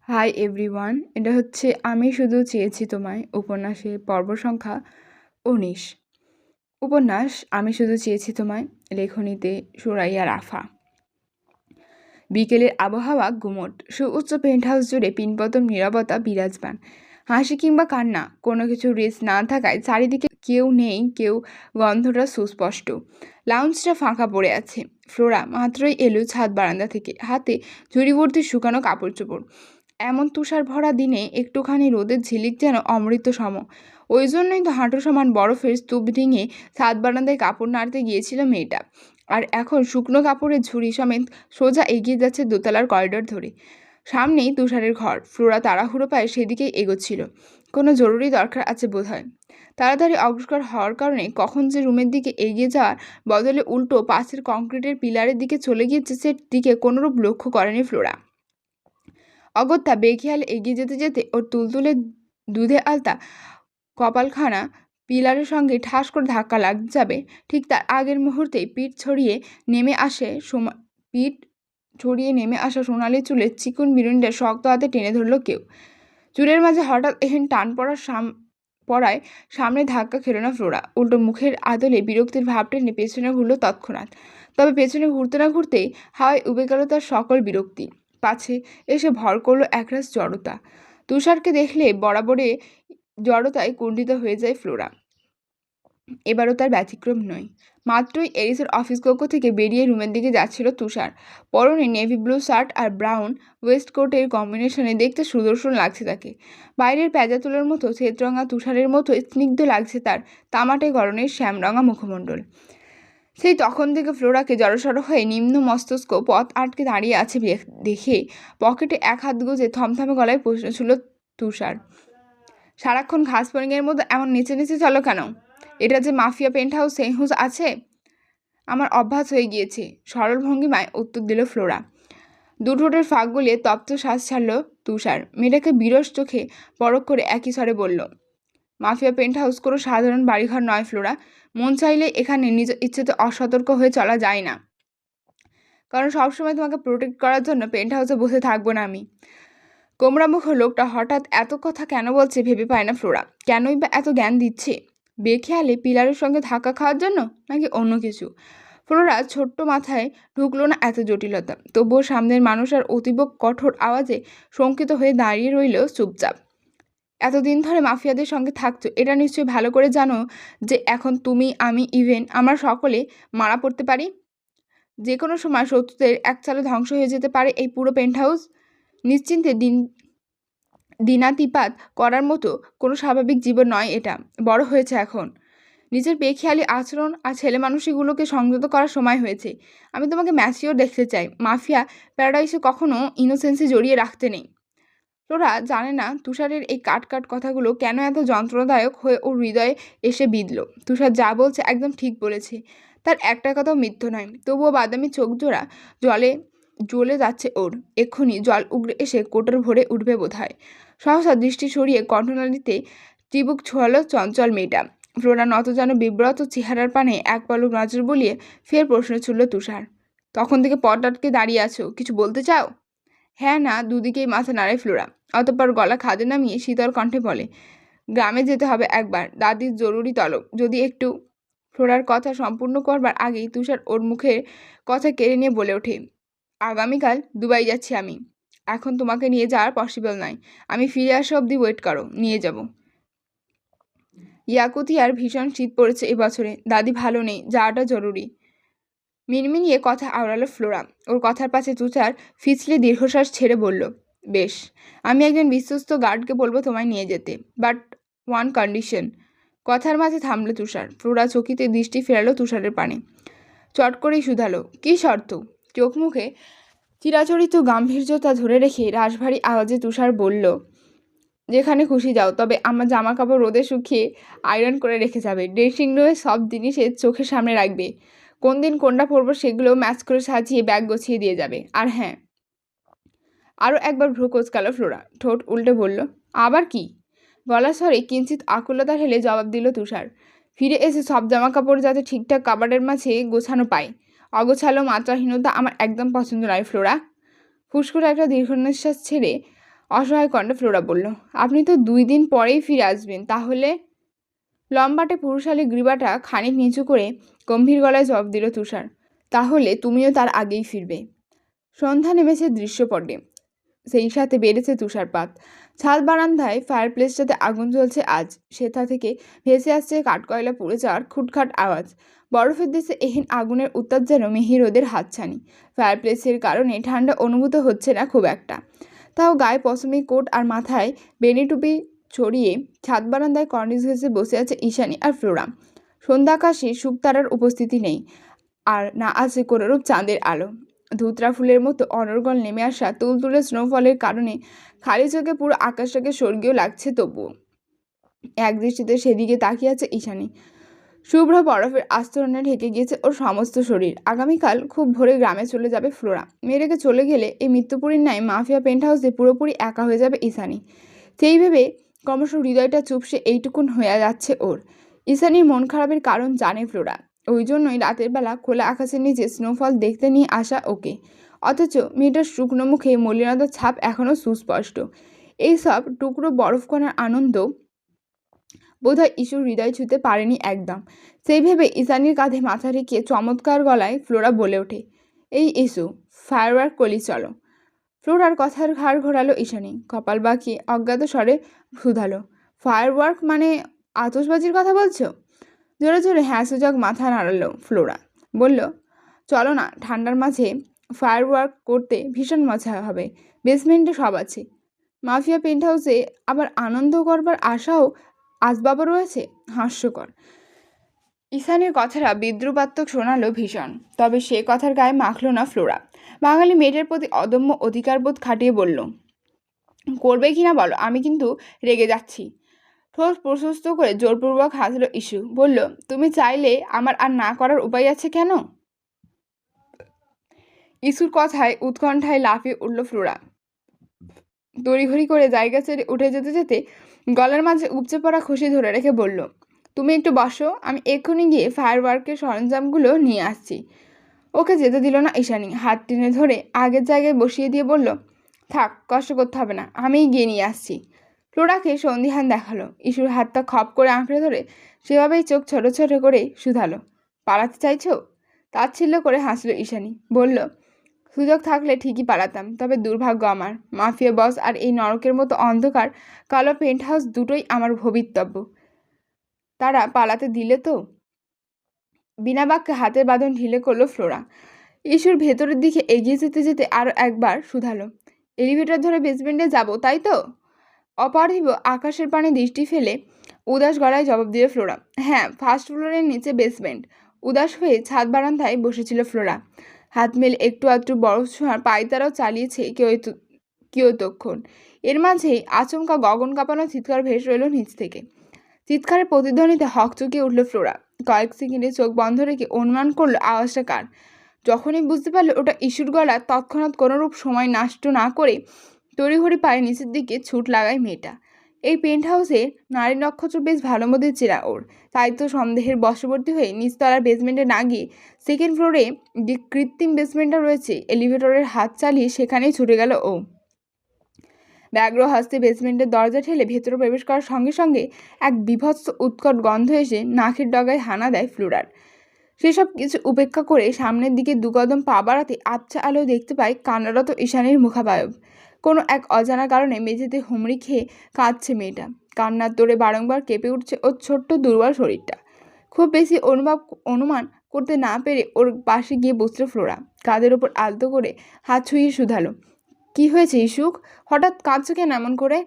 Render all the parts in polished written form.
Hi everyone, এটা হচ্ছে আমি শুধু চেয়েছি তোমায় উপন্যাসের পর্ব সংখ্যা ১৯। উপন্যাস আমি শুধু চেয়েছি তোমায়, লেখনীতে সুরাইয়া রাফা। বিকেলের আবহাওয়া গুমট, সুউচ্চ পেন্ট হাউস জুড়ে পিনপতন নীরবতা বিরাজমান। হাসি কিংবা কান্না কোনো কিছু রেস না থাকায় চারিদিকে কেউ নেই, কেউ গন্ধটা সুস্পষ্ট। লাউঞ্জটা ফাঁকা পড়ে আছে। ফ্লোরা মাত্রই এলো ছাদ বারান্দা থেকে, হাতে ঝুড়িভর্তি শুকানো কাপড় চোপড়। এমন তুষার ভরা দিনে একটুখানি রোদের ঝিলিক যেন অমৃত সম। ওই জন্যই তো হাঁটু সমান বরফের স্তূপ ভেঙে ছাদ বারান্দায় কাপড় নাড়তে গিয়েছিল মেয়েটা। আর এখন শুকনো কাপড়ের ঝুড়ি সমেত সোজা এগিয়ে যাচ্ছে দোতলার করিডোর ধরে। সামনেই তুষারের ঘর। ফ্লোরা তাড়াহুড়ো পায়ে সেদিকেই এগোচ্ছিল। কোনো জরুরি দরকার আছে বোধহয়। তাড়াতাড়ি অগ্রসর হওয়ার কারণে কখন যে রুমের দিকে এগিয়ে যাওয়ার বদলে উল্টো পাশের কংক্রিটের পিলারের দিকে চলে গিয়েছে সে দিকে কোনোরূপ লক্ষ্য করেনি ফ্লোরা। অগত্যা বেখেয়ালে এগিয়ে যেতে যেতে ওর তুলতুলে দুধে আলতা কপালখানা পিলারের সঙ্গে ঠাস করে ধাক্কা লাগ যাবে, ঠিক তার আগের মুহূর্তেই পিঠ ছড়িয়ে নেমে আসা সোনালি চুলের চিকুন বিরুনিটা শক্ত হাতে টেনে ধরল কেউ। চুলের মাঝে হঠাৎ এহেন টান পড়ায় সামনে ধাক্কা খেল না ফ্লোরা, উল্টো মুখের আদলে বিরক্তির ভাব টেনে পেছনে ঘুরল তৎক্ষণাৎ। তবে পেছনে ঘুরতে না ঘুরতেই হাওয়ায় উবে গেল তার সকল বিরক্তি। পাছে এসে ভর করল একরাশ জড়তা। তুষারকে দেখলে বরাবরে জড়তায় কুণ্ঠিত হয়ে যায় ফ্লোরা। এবারও তার ব্যতিক্রম নয়। মাত্রই এরিসের অফিস কক্ষ থেকে বেরিয়ে রুমের দিকে যাচ্ছিল তুষার। পরনে নেভি ব্লু শার্ট আর ব্রাউন ওয়েস্টকোটের কম্বিনেশনে দেখতে সুদর্শন লাগছে তাকে। বাইরের প্যাজাতুলোর মতো শ্বেতরঙা তুষারের মতো স্নিগ্ধ লাগছে তার তামাটে গরনের শ্যামরঙা মুখমণ্ডল। সেই তখন থেকে ফ্লোরাকে জড়সড় হয়ে নিম্ন মস্তস্ক পথ আটকে দাঁড়িয়ে আছে দেখে পকেটে এক হাত গুজে থমথমে গলায় প্রশ্ন ছিল তুষার। সারাক্ষণ ঘাস ফড়িংয়ের মতো এমন নিচে নিচে চলো কেন? এটা যে মাফিয়া পেন্ট হাউস আছে, আমার অভ্যাস হয়ে গিয়েছে, সরল ভঙ্গিমায় উত্তর দিল ফ্লোরা। দুঠোঁটের ফাঁক গলিয়ে তপ্ত শ্বাস ছাড়ল তুষার। মেয়েটাকে বিরস চোখে পরখ করে একই স্বরে বলল, মাফিয়া পেন্ট হাউস কোনো সাধারণ বাড়িঘর নয় ফ্লোরা। মন চাইলে এখানে নিজ ইচ্ছেতে অসতর্ক হয়ে চলা যায় না, কারণ সবসময় তোমাকে প্রোটেক্ট করার জন্য পেন্ট হাউসে বসে থাকবো না আমি। গোমরামুখ লোকটা হঠাৎ এত কথা কেন বলছে ভেবে পায় না ফ্লোরা। কেনই বা এত জ্ঞান দিচ্ছে? বেখেয়ালে পিলারের সঙ্গে ধাক্কা খাওয়ার জন্য, নাকি অন্য কিছু? ফ্লোরা ছোট্ট মাথায় ঢুকলো না এত জটিলতা। তবুও সামনের মানুষ আর অতীব কঠোর আওয়াজে শঙ্কিত হয়ে দাঁড়িয়ে রইল চুপচাপ। এতদিন ধরে মাফিয়াদের সঙ্গে থাকছো, এটা নিশ্চয়ই ভালো করে জানো যে এখন তুমি, আমি, ইভেন আমরা সকলে মারা পড়তে পারি। যে কোনো সময় শত্রুদের একচালে ধ্বংস হয়ে যেতে পারে এই পুরো পেন্ট হাউস। নিশ্চিন্তে দিনাতিপাত করার মতো কোনো স্বাভাবিক জীবন নয় এটা। বড় হয়েছে এখন। নিজের বেখেয়ালি আচরণ আর ছেলে মানুষগুলোকে সংযত করার সময় হয়েছে। আমি তোমাকে ম্যাচিওর দেখতে চাই। মাফিয়া প্যারাডাইসে কখনো ইনোসেন্সে জড়িয়ে রাখতে নেই। তোরা জানে না তুষারের এই কাট কথাগুলো কেন এত যন্ত্রণাদায়ক হয়ে ওর হৃদয়ে এসে বিঁধল। তুষার যা বলছে একদম ঠিক বলেছে। তার একটা কথাও মিথ্য নয়। তবুও বাদামি চোখ জোড়া জ্বলে যাচ্ছে ওর। এক্ষুনি জল উগড়ে এসে কোটর ভরে উঠবে বোধহয়। সহসা দৃষ্টি সরিয়ে কণ্ঠনালীতে চিবুক ছোঁয়ালো চঞ্চল মেয়েটা। ফ্লোরা নত যেন বিব্রত চেহারার পানে এক পলক নজর বলিয়ে ফের প্রশ্ন ছুড়ল তুষার। তখন থেকে পট আটকে দাঁড়িয়ে আছো, কিছু বলতে চাও? হ্যাঁ না দুদিকেই মাথা নাড়ে ফ্লোরা। অতঃপর গলা খাদে নামিয়ে শীতল কণ্ঠে বলে, গ্রামে যেতে হবে একবার, দাদির জরুরি তলব। যদি একটু। ফ্লোরার কথা সম্পূর্ণ করবার আগেই তুষার ওর মুখের কথা কেড়ে নিয়ে বলে ওঠে, আগামীকাল দুবাই যাচ্ছি আমি। এখন তোমাকে নিয়ে যাওয়ার পসিবল নয়। আমি ফিরে আসা অবধি ওয়েট করো, নিয়ে যাব। ইয়াকুতিয়ার ভীষণ শীত পড়েছে এবছরে। দাদি ভালো নেই, যাওয়াটা জরুরি। মিনমিনিয়ে কথা আওড়ালো ফ্লোরা। ওর কথার পাশে তুষার ফিচলে দীর্ঘশ্বাস ছেড়ে বলল, বেশ, আমি একজন বিশ্বস্ত গার্ডকে বলবো তোমায় নিয়ে যেতে, বাট ওয়ান কন্ডিশন। কথার মাঝে থামলো তুষার। ফ্লোরা চকিতে দৃষ্টি ফেরালো তুষারের পানে। চট করেই শুধালো, কী শর্ত? চোখ মুখে চিরাচরিত গাম্ভীর্যতা ধরে রেখে রাশভারী আওয়াজে তুষার বলল, যেখানে খুশি যাও, তবে আমার জামা কাপড় রোদে শুকিয়ে আয়রন করে রেখে যাবে। ড্রেসিং রুমে সব জিনিসের চোখের সামনে রাখবে। কোন দিন কোনটা পরবো সেগুলো ম্যাচ করে সাজিয়ে ব্যাগ গোছিয়ে দিয়ে যাবে। আর হ্যাঁ। আরও একবার ভ্রু কোচকালো ফ্লোরা। ঠোঁট উল্টে বলল, আবার কি? গলা স্বরে কিঞ্চিত আকুলতা ঢেলে জবাব দিল তুষার। ফিরে এসে সব জামা কাপড় যাতে ঠিকঠাক কাবার্ডের মাঝে গোছানো পায়। অগোছালো মাত্রাহীনতা আমার একদম পছন্দ নয় ফ্লোরা। ফুস করে একটা দীর্ঘ নিঃশ্বাস ছেড়ে অসহায় কণ্ঠে ফ্লোরা বলল। আপনি তো 2 দিন পরেই ফিরে আসবেন, তাহলে? লম্বাটে পুরুষালী গ্রীবাটা খানিক নিচু করে গম্ভীর গলায় জবাব দিল তুষার। তাহলে তুমিও তার আগেই ফিরবে। সন্ধ্যা নেমেছে দৃশ্যপটে, সেই সাথে বেড়েছে তুষারপাত। ছাদ বারান্দায় ফায়ারপ্লেসটাতে আগুন জ্বলছে আজ। সেথা থেকে ভেসে আসছে কাঠকয়লা পুড়ে যাওয়ার খুটখাট আওয়াজ। বরফের দেশে এহেন আগুনের উত্তাপ যেন মিহি রোদের হাতছানি। ফায়ারপ্লেসের কারণে ঠান্ডা অনুভূত হচ্ছে না খুব একটা। তাও গায়ে পশমি কোট আর মাথায় বেনি টুপি ছড়িয়ে ছাদ বারান্দায় কর্নিস ঘেঁষে বসে আছে ঈশানী আর ফ্লোরা। সন্ধ্যাকাশে শুকতারার উপস্থিতি নেই, আর না আছে কোনোরূপ চাঁদের আলো। ধুতরা ফুলের মতো অনর্গল নেমে আসা তুলতুলে স্নোফলের কারণে খালি চোখে পুরো আকাশটাকে স্বর্গীয় লাগছে। তবুও এক দৃষ্টিতে সেদিকে তাকিয়ে আছে ঈশানী। শুভ্র বরফের আস্তরণে ঢেকে গিয়েছে ওর সমস্ত শরীর। আগামীকাল খুব ভোরে গ্রামে চলে যাবে ফ্লোরা। মেয়ে রেখে চলে গেলে এই মৃত্যুপুরীর ন্যায় মাফিয়া পেন্ট হাউসে পুরোপুরি একা হয়ে যাবে ঈশানী। সেই ভেবে ক্রমশ হৃদয়টা চুপসে এইটুকুন হয়ে যাচ্ছে ওর। ঈশানীর মন খারাপের কারণ জানে ফ্লোরা, ওই জন্যই রাতের বেলা খোলা আকাশের নিচে স্নোফল দেখতে নিয়ে আসা ওকে। অথচ মেয়েটার শুকনো মুখে মলিনতার ছাপ এখনও সুস্পষ্ট। এইসব টুকরো বরফকণার আনন্দ বোধহয় ইস্যুর হৃদয় ছুঁতে পারেনি একদম। সেই ভেবে ঈশানীর কাঁধে মাথা রেখে চমৎকার গলায় ফ্লোরা বলে ওঠে, এই ইস্যু, ফায়ারওয়ার্ক কলি চলো। ফ্লোরার কথার ঘাড় ঘোরালো ঈশানী, কপাল বাঁকিয়ে অজ্ঞাত স্বরে শুধালো, ফায়ারওয়ার্ক মানে আতশবাজির কথা বলছো? জোরে জোরে হ্যাঁ সূচক মাথা নাড়ালো ফ্লোরা। বলল, চলো না, ঠান্ডার মাঝে ফায়ারওয়ার্ক করতে ভীষণ মজা হবে। বেসমেন্টে সব আছে। মাফিয়া পেন্ট হাউসে আবার আনন্দ করবার আশাও আসবাবও রয়েছে। হাস্যকর। ঈশানীর কথাটা বিদ্রুপাত্মক শোনালো ভীষণ, তবে সে কথার গায়ে মাখল না ফ্লোরা। বাঙালি মেয়েটার প্রতি অদম্য অধিকারবোধ খাটিয়ে বলল, করবে কিনা বলো, আমি কিন্তু রেগে যাচ্ছি। ঠোঁট প্রশস্ত করে জোরপূর্বক হাসল ইস্যু। বলল, তুমি চাইলে আমার আর না করার উপায় আছে কেন? ইস্যুর কথায় উৎকণ্ঠায় লাফিয়ে উঠল ফ্লোরা। তড়িঘড়ি করে জায়গা ছেড়ে উঠে যেতে যেতে গলার মাঝে উপচে পড়া খুশি ধরে রেখে বলল, তুমি একটু বসো, আমি এক্ষুনি গিয়ে ফায়ারওয়ার্কের সরঞ্জামগুলো নিয়ে আসছি। ওকে যেতে দিল না ঈশানী। হাত টেনে ধরে আগের জায়গায় বসিয়ে দিয়ে বলল, থাক, কষ্ট করতে হবে না, আমিই গিয়ে নিয়ে আসছি। ফ্লোরাকে সন্দিহান দেখালো। ইস্যুর হাতটা খপ করে আঁকড়ে ধরে সেভাবেই চোখ ছোট ছোট করে শুধালো, পালাতে চাইছো? তাচ্ছিল্য করে হাসল ঈশানী। বলল, সুযোগ থাকলে ঠিকই পালাতাম, তবে দুর্ভাগ্য আমার। মাফিয়া বস আর এই নরকের মতো অন্ধকার কালো পেন্ট হাউস দুটোই আমার ভবিতব্য। তারা পালাতে দিলে তো? বিনা বাক্যে হাতের বাঁধন ঢিলে করলো ফ্লোরা। ইস্যুর ভেতরের দিকে এগিয়ে যেতে যেতে আরও একবার শুধালো, এলিভেটর ধরে বেসমেন্টে যাব, তাই তো? অপার্থিব আকাশের পানে দৃষ্টি ফেলে উদাস গলায় জবাব দিল ফ্লোরা, হ্যাঁ, ফার্স্ট ফ্লোরের নিচে বেসমেন্ট। উদাস হয়ে ছাদ বারান্দায় বসেছিল ফ্লোরা। হাত মেলে একটু আধটু বরফ ছোঁয়ার পায়তারাও চালিয়েছে কিয়তক্ষণ। এর মাঝেই আচমকা গগন কাঁপানো চিৎকার ভেসে রইল নিচ থেকে। চিৎকারের প্রতিধ্বনিতে হকচকিয়ে উঠল ফ্লোরা। কয়েক সেকেন্ডে চোখ বন্ধ রেখে অনুমান করলো আওয়াজটা কার। যখনই বুঝতে পারলো ওটা ইস্যুর গলা, তৎক্ষণাৎ কোনোরূপ সময় নষ্ট না করে তড়িঘড়ি পায়ে নিচের দিকে ছুট লাগায় মেয়েটা। এই পেন্ট হাউসে নারী নক্ষত্র বেশ ভালো মধ্যে চেরা ওর। তাই তো সন্দেহের বশবর্তী হয়ে নিচতলার বেসমেন্টে না গিয়ে সেকেন্ড ফ্লোরে যে কৃত্রিম বেসমেন্টটা রয়েছে, এলিভেটরের হাত চালিয়ে সেখানেই ছুটে গেল ও। ব্যগ্র হস্তে বেসমেন্টের দরজা ঠেলে ভেতরে প্রবেশ করার সঙ্গে সঙ্গে এক বিভৎস উৎকট গন্ধ এসে নাকের ডগায় হানা দেয় ফ্লোরার। সেসব কিছু উপেক্ষা করে সামনের দিকে দুকদম পা বাড়াতে আবছা আলোয় দেখতে পায় কান্নারত ঈশানীর মুখাবয়ব। কোনো এক অজানা কারণে মেঝেতে হুমড়ি খেয়ে কাঁদছে মেয়েটা। কান্নার তোড়ে বারংবার কেঁপে উঠছে ওর ছোট্ট দুর্বল শরীরটা। খুব বেশি অনুমান করতে না পেরে ওর পাশে গিয়ে বসল ফ্লোরা। কাঁধের ওপর আলতো করে হাত ছুঁয়ে শুধালো, কি হয়েছে ইসুক? হঠাৎ কাঁদছো কেন এমন করে?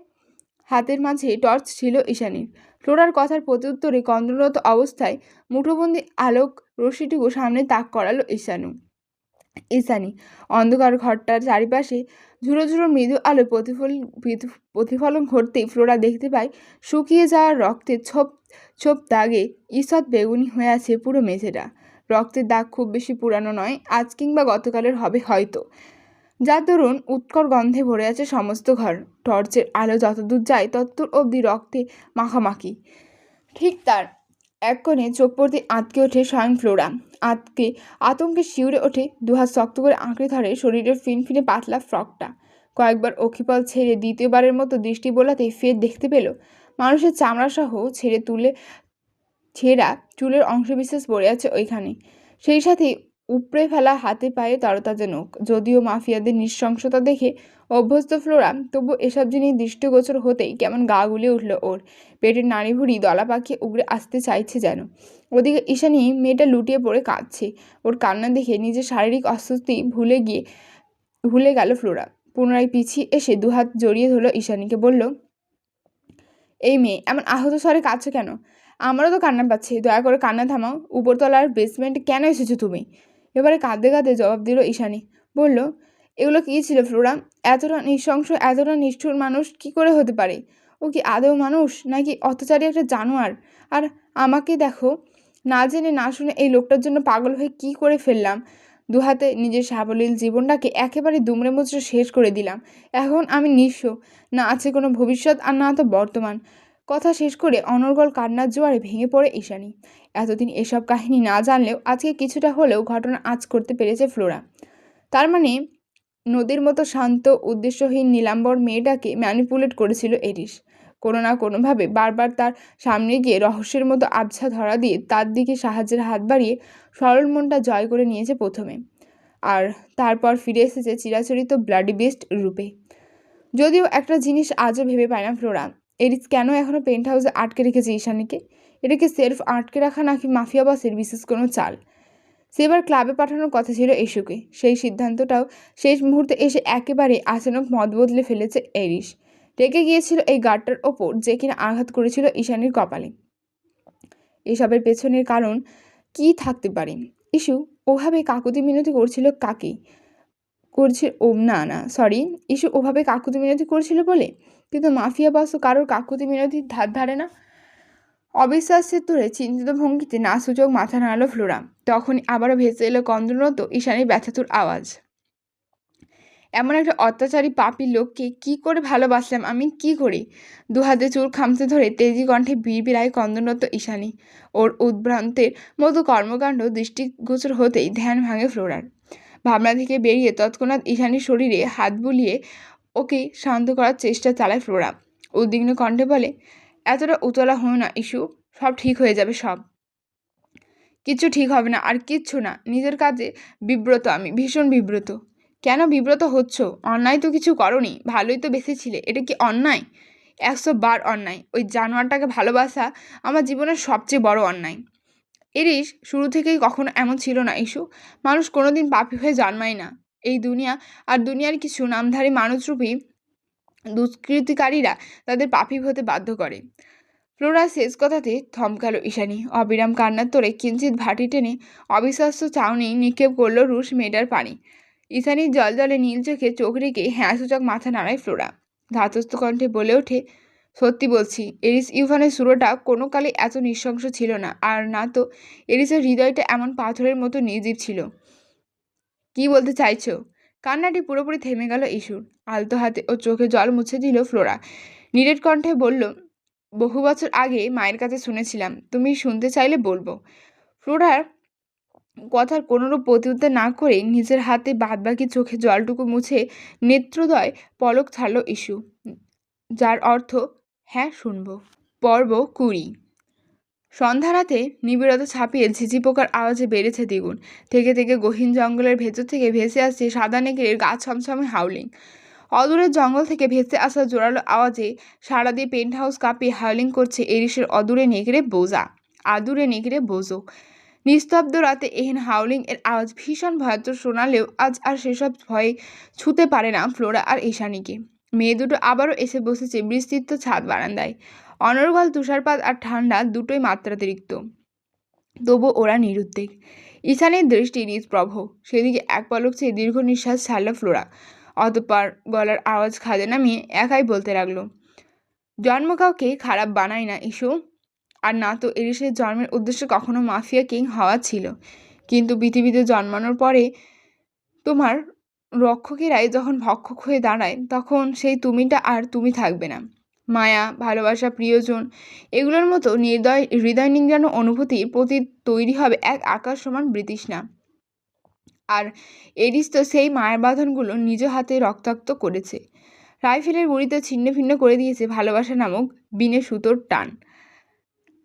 হাতের মাঝে টর্চ ছিল ঈশানীর। ফ্লোরার কথার প্রত্যুত্তরে কন্দনরত অবস্থায় মুঠোবন্দি আলোক রশ্মিটুকু সামনে তাক করালো ঈশানী। অন্ধকার ঘরটার চারিপাশে ঝুড়ো ঝুড়ো মৃদু আলো প্রতিফলন ঘটতেই ফ্লোরা দেখতে পায় শুকিয়ে যাওয়ার রক্তের ছোপ ছোপ দাগে ঈষৎ বেগুনি হয়ে আছে পুরো মেঝেটা। রক্তের দাগ খুব বেশি পুরানো নয়, আজ কিংবা গতকালের হবে হয়তো, যার দরুন উৎকট গন্ধে ভরে আছে সমস্ত ঘর। টর্চের আলো যতদূর যায় ততদূর অবধি রক্তে মাখামাখি। ঠিক তার এক কোণে চোখ পড়তে আঁতকে ওঠে স্বয়ং ফ্লোরা। আতঙ্কে শিউরে ওঠে, দুহাত শক্ত করে আঁকড়ে ধরে শরীরের ফিনফিনে পাতলা ফ্রকটা। কয়েকবার অক্ষিপাল ছেড়ে দ্বিতীয়বারের মতো দৃষ্টি বোলাতেই ফের দেখতে পেল মানুষের চামড়া সহ ছেঁড়া চুলের অংশবিশেষ পড়ে আছে ওইখানে, সেই সাথে উপড়ে ফেলা হাতে পায়ে তরতাজা নখ। যদিও মাফিয়াদের নৃশংসতা দেখে অভ্যস্ত ফ্লোরা, তবু এসব জিনিস দৃষ্টিগোচর হতেই কেমন গা গুলিয়ে উঠল ওর। পেটের নাড়িভুড়ি দলা পাকিয়ে উগড়ে আসতে চাইছে যেন। ওদিকে ঈশানী মেয়েটা লুটিয়ে পড়ে কাঁদছে। ওর কান্না দেখে নিজের শারীরিক অস্বস্তি ভুলে গেল ফ্লোরা। পুনরায় পিছিয়ে এসে দুহাত জড়িয়ে ধরল ঈশানীকে, বলল, এই মেয়ে, এমন আহত স্বরে কাঁদছো কেন? আমারও তো কান্না পাচ্ছে, দয়া করে কান্না থামাও। উপরতলার বেসমেন্টে কেন এসেছো তুমি? এবারে কাঁদতে কাঁদতে জবাব দিল ঈশানী। বলল, এগুলো কী ছিল ফ্লোরা? এতটা নৃশংস, এতটা নিষ্ঠুর মানুষ কি করে হতে পারে? ও কি আদৌ মানুষ, নাকি অত্যাচারী একটা জানোয়ার? আর আমাকে দেখো, না জেনে না শুনে এই লোকটার জন্য পাগল হয়ে কি করে ফেললাম। দুহাতে নিজের সাবলীল জীবনটাকে একেবারে দুমড়ে মুচড়ে শেষ করে দিলাম। এখন আমি নিঃস্ব, না আছে কোনো ভবিষ্যৎ আর না তো বর্তমান। কথা শেষ করে অনর্গল কান্নার জোয়ারে ভেঙে পড়ে ঈশানী। এতদিন এসব কাহিনী না জানলেও আজকে কিছুটা হলেও ঘটনা আঁচ করতে পেরেছে ফ্লোরা। তার মানে নদীর মতো শান্ত, উদ্দেশ্যহীন নীলাম্বর মেয়েটাকে ম্যানিপুলেট করেছিল এরিস। কোনো না কোনোভাবে বারবার তার সামনে গিয়ে রহস্যের মতো আবছা ধরা দিয়ে তার দিকে সাহায্যের হাত বাড়িয়ে সরল মনটা জয় করে নিয়েছে প্রথমে, আর তারপর ফিরে এসেছে চিরাচরিত ব্লাডি বেস্ট রূপে। যদিও একটা জিনিস আজও ভেবে পায় না ফ্লোরা, এরিস কেন এখনও পেন্ট হাউসে আটকে রেখেছে ঈশানীকে? এটা কি সেলফ আটকে রাখা, নাকি মাফিয়া বসের বিশেষ কোনো চাল? সেবার ক্লাবে পাঠানোর কথা ছিল এশুকে। সেই সিদ্ধান্তটাও শেষ মুহূর্তে এসে একেবারে আচানক মত বদলে ফেলেছে এরিস। রেগে গিয়েছিল এই গার্ডটার ওপর, যে কিনা আঘাত করেছিল ঈশানীর কপালে। এসবের পেছনের কারণ কি থাকতে পারে? ইস্যু ওভাবে কাকুতি মিনতি করছিল কাকে? ইস্যু ওভাবে কাকুতি মিনতি করছিল বলে, কিন্তু মাফিয়া বস কারোর কাকুতি মিনতির ধার ধারে না। অবিশ্বাসের তোরে চিন্তিত ভঙ্গিতে না সূচক মাথা নাড়ালো ফ্লোরা। তখনই আবারও ভেসে এলো কন্দনরত ঈশানীর ব্যথাতুর আওয়াজ। এমন একটা অত্যাচারী পাপী লোককে কি করে ভালোবাসলাম আমি, কি করে? দুহাতে চুল খামচে ধরে তেজি কণ্ঠে বিড়বিড়ায় কন্দনরত ঈশানী। ওর উদ্ভ্রান্তের মতো কর্মকাণ্ড দৃষ্টিগোচর হতেই ধ্যান ভাঙে ফ্লোরার। ভাবনা থেকে বেরিয়ে তৎক্ষণাৎ ঈশানীর শরীরে হাত বুলিয়ে ওকে শান্ত করার চেষ্টা চালায় ফ্লোরা। উদ্বিগ্ন কণ্ঠে বলে, এতটা উতলা হো না ইস্যু, সব ঠিক হয়ে যাবে। সব কিচ্ছু ঠিক হবে না, আর কিচ্ছু না। নিজের কাজে বিব্রত আমি, ভীষণ বিব্রত। কেন বিব্রত হচ্ছ? অন্যায় তো কিছু করনি, ভালোই তো বেঁচেছিলে। এটা কি অন্যায়? 100 বার অন্যায়। ওই জানোয়ারটাকে ভালোবাসা আমার জীবনের সবচেয়ে বড় অন্যায়। এরিস শুরু থেকেই কখনো এমন ছিল না ইস্যু। মানুষ কোনোদিন পাপী হয়ে জন্মায় না। এই দুনিয়া আর দুনিয়ার কিছু নামধারী মানুষরূপী দুষ্কৃতিকারীরা তাদের পাপী হতে বাধ্য করে। ফ্লোরা শেষ কথাতে থমকালো ঈশানী। অবিরাম কান্নার তোরে কিঞ্চিত ভাটি টেনে অবিশ্বাস্য চাউনি নিক্ষেপ করলো রুশ মেয়েটার পানি। ঈশানীর জলজলে নীল চোখে চোখ রেখে হ্যাঁ সূচক মাথা নাড়ায় ফ্লোরা। ধাতস্থ কণ্ঠে বলে ওঠে, সত্যি বলছি, এরিস ইউভানের সুরোটা কোনো কালে এত নৃশংস ছিল না, আর না তো এরিসের হৃদয়টা এমন পাথরের মতো নির্জীব ছিল। কি বলতে চাইছো? কান্নাটি পুরোপুরি থেমে গেল ইস্যুর। আলতো হাতে ও চোখে জল মুছে দিল ফ্লোরা। নীরের কণ্ঠে বলল, বহু বছর আগে মায়ের কাছে শুনেছিলাম, তুমি শুনতে চাইলে বলবো। ফ্লোরার কথার কোনোরূপ প্রত্যুত্তর না করে নিজের হাতে বাদবাকি চোখে জলটুকু মুছে নেত্রোদয় পলক ছাড়ল ইস্যু, যার অর্থ হ্যাঁ শুনবো। পর্ব 20। সন্ধ্যারাতে নিবিড়তা ছাপিয়ে ঝিঝি পোকার আওয়াজে বেড়েছে দ্বিগুণ। থেকে থেকে গহীন জঙ্গলের ভেতর থেকে ভেসে আসছে সাদা নেকড়ের গা ছমছমে হাউলিং। অদূরের জঙ্গল থেকে ভেসে আসা জোরালো আওয়াজে সারা দিয়ে পেন্ট হাউস কাঁপিয়ে হাউলিং করছে এরিসের আদুরে নেকড়ে বোঝো। নিস্তব্ধ রাতে এহেন হাউলিং এর আওয়াজ ভীষণ ভয়ঙ্কর শোনালেও আজ আর সেসব ভয়ে ছুতে পারে না ফ্লোরা আর ঈশানীকে। মেয়ে দুটো আবারও এসে বসেছে বিস্তৃত ছাদ বারান্দায়। অনর্গল তুষারপাত আর ঠান্ডা দুটোই মাত্রাতিরিক্ত, তবু ওরা নিরুদ্বেগ। ঈশানীর দৃষ্টি নিষ্প্রভ। সেদিকে এক পলক চেয়ে দীর্ঘ নিঃশ্বাস ছাড়ল ফ্লোরা। অতঃপর গলার আওয়াজ খাদে নামিয়ে একাই বলতে লাগলো, জন্ম কাউকে খারাপ বানায় না ইস্যু, আর না তো এরিসের জন্মের উদ্দেশ্য কখনো মাফিয়া কিং হওয়া ছিল। কিন্তু পৃথিবীতে জন্মানোর পরে তোমার রক্ষকেরাই যখন ভক্ষক হয়ে দাঁড়ায়, তখন সেই তুমিটা আর তুমি থাকবে না। মায়া, ভালোবাসা, প্রিয়জন, এগুলোর মতো হৃদয় নিংড়ানো অনুভূতির প্রতি তৈরি হবে এক আকাশ সমান বৃতৃষ্ণা। আর এরিস তো সেই মায়ের বাঁধনগুলো নিজ হাতে রক্তাক্ত করেছে। রাইফেলের গুঁড়িতে ছিন্ন ভিন্ন করে দিয়েছে ভালোবাসা নামক বিনে সুতোর টান।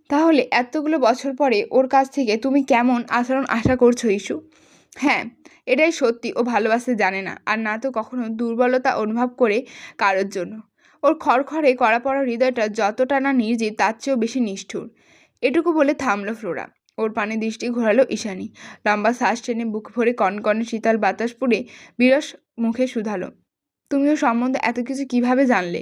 তাহলে এতগুলো বছর পরে ওর কাছ থেকে তুমি কেমন আচরণ আশা করছো ইস্যু? হ্যাঁ, এটাই সত্যি, ও ভালোবাসতে জানে না, আর না তো কখনো দুর্বলতা অনুভব করে কারোর জন্য। ওর খড়খড়ে কড়া পড়া হৃদয়টা যতটা না নির্জীব তার চেয়েও বেশি নিষ্ঠুর। এটুকু বলে থামল ফ্লোরা। ওর পানে দৃষ্টি ঘোরালো ঈশানী। লম্বা শ্বাস টেনে বুক ভরে কনকনে শীতল বাতাস পুড়ে বিরস মুখে শুধালো, তুমিও সম্বন্ধে এত কিছু কিভাবে জানলে?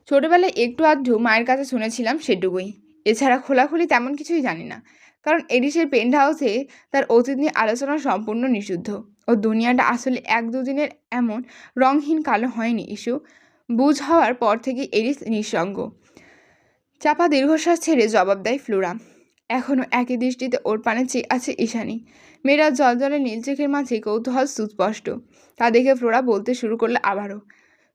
ছোটবেলায় একটু আধটু মায়ের কাছে শুনেছিলাম, সেটুকুই। এছাড়া খোলাখুলি তেমন কিছুই জানি না, কারণ এডিসের পেন্ট হাউসে তার অতীত নিয়ে আলোচনা সম্পূর্ণ নিষিদ্ধ। ও দুনিয়াটা আসলে এক দুদিনের এমন রংহীন কালো হয়নি ইস্যু। বুঝ হওয়ার পর থেকে এডিস নিঃসঙ্গ। চাপা দীর্ঘশ্বাস ছেড়ে জবাব দেয় ফ্লোরা। এখনও একই দৃষ্টিতে ওর পানে চেয়ে আছে ঈশানী। মেয়েরা জলজলে নীল চোখের মাঝে কৌতূহল সুস্পষ্ট। তা দেখে ফ্লোরা বলতে শুরু করলে আবারও,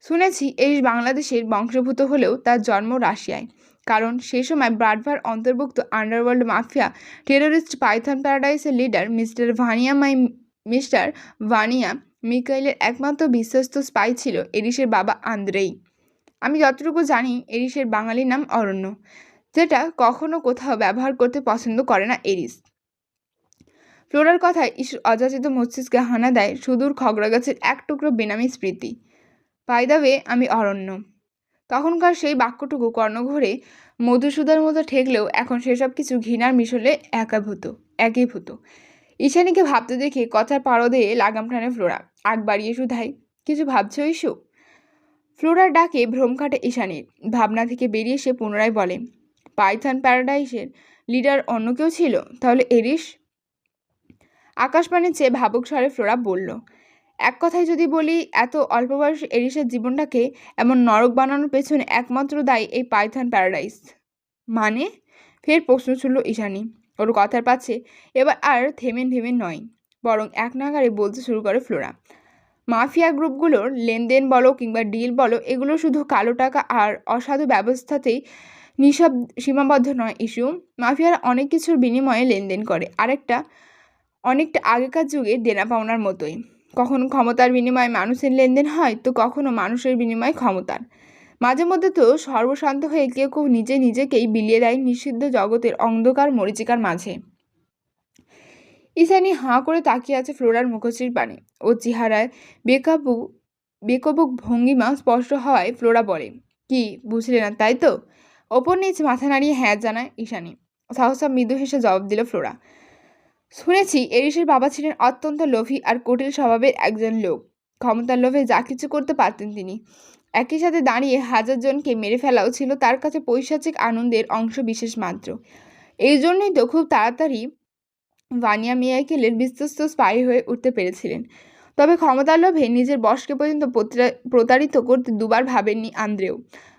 শুনেছি এই বাংলাদেশের বংশভূত হলেও তার জন্ম রাশিয়ায়। কারণ সেই সময় ব্রাডভার অন্তর্ভুক্ত আন্ডারওয়ার্ল্ড মাফিয়া টেরোরিস্ট পাইথন প্যারাডাইসের লিডার মিস্টার ভানিয়া মিকাইলের একমাত্র বিশ্বস্ত স্পাই ছিল এরিসের বাবা আন্দ্রেই। আমি যতটুকু জানি এরিসের বাঙালি নাম অরণ্য, যেটা কখনো কোথাও ব্যবহার করতে পছন্দ করে না এরিস। ফ্লোরার কথায় অযাচিত মস্তিষ্কে হানা দেয় সুদূর খগড়া গাছের এক টুকরো বেনামি স্মৃতি। বাই দ্য ওয়ে, আমি অরণ্য। তখনকার সেই বাক্যটুকু কর্ণঘরে মধুসূদার মতো ঠেকলেও এখন সেসব কিছু ঘৃণার মিশলে একীভূত। ঈশানীকে ভাবতে দেখে কথার পাড়ো দিয়ে লাগাম টানে ফ্লোরা। আগ বাড়িয়ে শুধাই, কিছু ভাবছো ইস্যু? ফ্লোরার ডাকে ভ্রম কাটে ঈশানীর। ভাবনা থেকে বেরিয়ে সে পুনরায় বলে, পাইথন প্যারাডাইসের লিডার অন্য কেউ ছিল? তাহলে এরিস? আকাশবাণীর চেয়ে ভাবুক স্বরে ফ্লোরা বলল, এক কথায় যদি বলি, এত অল্প বয়সে এরিসের জীবনটাকে এমন নরক বানানোর পেছনে একমাত্র দায়ী এই পাইথন প্যারাডাইস। মানে? ফের প্রশ্ন ছুড়ল ঈশানী। ওর কথার পাচ্ছে এবার আর থেমে নয়, বরং এক নাগারে বলতে শুরু করে ফ্লোরা। মাফিয়া গ্রুপগুলোর লেনদেন বলো কিংবা ডিল বলো, এগুলো শুধু কালো টাকা আর অসাধু ব্যবস্থাতেই সীমাবদ্ধ নয় ইস্যু। মাফিয়ারা অনেক কিছুর বিনিময়ে লেনদেন করে, অনেকটা আগেকার যুগে দেনা পাওনার মতোই। কখনো ক্ষমতার বিনিময়ে মানুষের লেনদেন হয়, তো কখনো মানুষের বিনিময়ে ক্ষমতার। মাঝে মধ্যে তো সর্বশান্ত হয়ে কেউ কেউ নিজেকেই বিলিয়ে দেয় নিষিদ্ধ জগতের অন্ধকার মরীচিকার মাঝে। ঈশানী হাঁ করে তাকিয়ে আছে ফ্লোরার মুখশ্রীর পানে। ও চেহারায় বেকবুক ভঙ্গিমা স্পষ্ট হওয়ায় ফ্লোরা বলে, কি বুঝলে না তাই তো? ওপর নিচ মাথা নাড়িয়ে হ্যাঁ জানায় ঈশানী। সহসা মৃদু হেসে জবাব দিল ফ্লোরা, শুনেছি এরিসের বাবা ছিলেন অত্যন্ত লোভী আর কুটিল স্বভাবের একজন লোক। ক্ষমতার লোভে যা কিছু করতে পারতেন তিনি। একই সাথে দাঁড়িয়ে 1000 জনকে মেরে ফেলাও ছিল তার কাছে পৈশাচিক আনন্দের অংশ বিশেষ মাত্র। এই জন্যই তো খুব তাড়াতাড়ি ভানিয়া মিয়াইকেলের বিশ্বস্ত স্পাই হয়ে উঠতে পেরেছিলেন। তবে ক্ষমতার লোভে নিজের বসকে পর্যন্ত প্রতারিত করতে দুবার ভাবেননি আন্দ্রেও।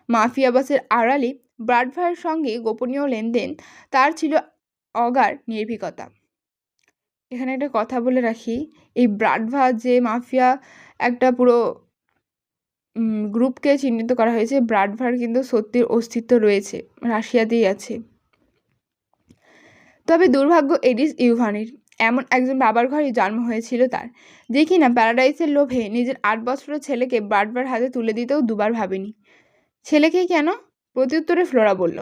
মাফিয়া বসের আড়ালে ব্রাডভারের সঙ্গে গোপনীয় লেনদেন তার ছিল অগার নির্ভীকতা। এখানে একটা কথা বলে রাখি, এই ব্রাডভা যে মাফিয়া একটা পুরো গ্রুপকে চিহ্নিত করা হয়েছে, ব্রাডভার কিন্তু সত্যির অস্তিত্ব রয়েছে, রাশিয়াতেই আছে। তবে দুর্ভাগ্য এডিস ইউভানির। এমন একজন বাবার ঘরেই জন্ম হয়েছিল তার, যে কিনা প্যারাডাইসের লোভে নিজের 8 বছরের ছেলেকে ব্রাডভার হাতে তুলে দিতেও দুবার ভাবেনি। ছেলেকেই কেন? প্রত্যুত্তরে ফ্লোরা বলল,